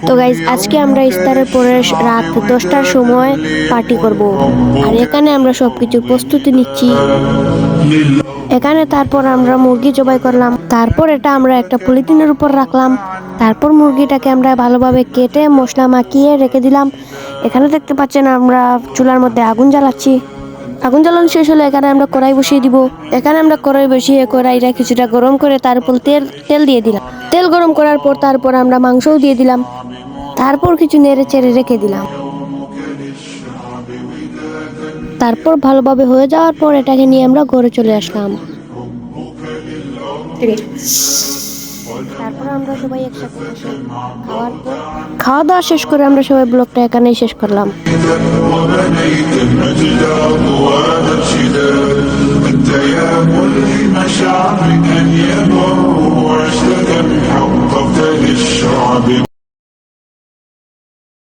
তো গাইজ আজকে আমরা ইফতারের পরে রাত 10টার সময় পার্টি করব। আর এখানে আমরা সবকিছু প্রস্তুতি নিচ্ছি। এখানে তারপর আমরা মুরগি জবাই করলাম, তারপর এটা আমরা একটা পলিথিনের উপর রাখলাম, তারপর মুরগিটাকে আমরা ভালোভাবে কেটে মশলা মাখিয়ে রেখে দিলাম। এখানে দেখতে পাচ্ছেন আমরা চুলার মধ্যে আগুন জ্বালাচ্ছি। আগুন জ্বালানো শেষ হলে এখানে আমরা কড়াই বসিয়ে দিব। এখানে আমরা কড়াই বসিয়ে কড়াইটা কিছুটা গরম করে তার উপর তেল দিয়ে দিলাম। তেল গরম করার পর তারপর আমরা মাংসও দিয়ে দিলাম, তারপর কিছু নেড়ে চেড়ে রেখে দিলাম। তারপর ভালোভাবে হয়ে যাওয়ার পর এটাকে নিয়ে আমরা ঘরে চলে আসলাম। তারপর আমরা সবাই একসাথে বসে খাওয়া দাওয়া শেষ করে আমরা সবাই ব্লগটা এখানেই শেষ করলাম। وبنيت المجد أبواب الشداد أنت يا ملهم شعبك أن يمر واشتكى حققت للشعب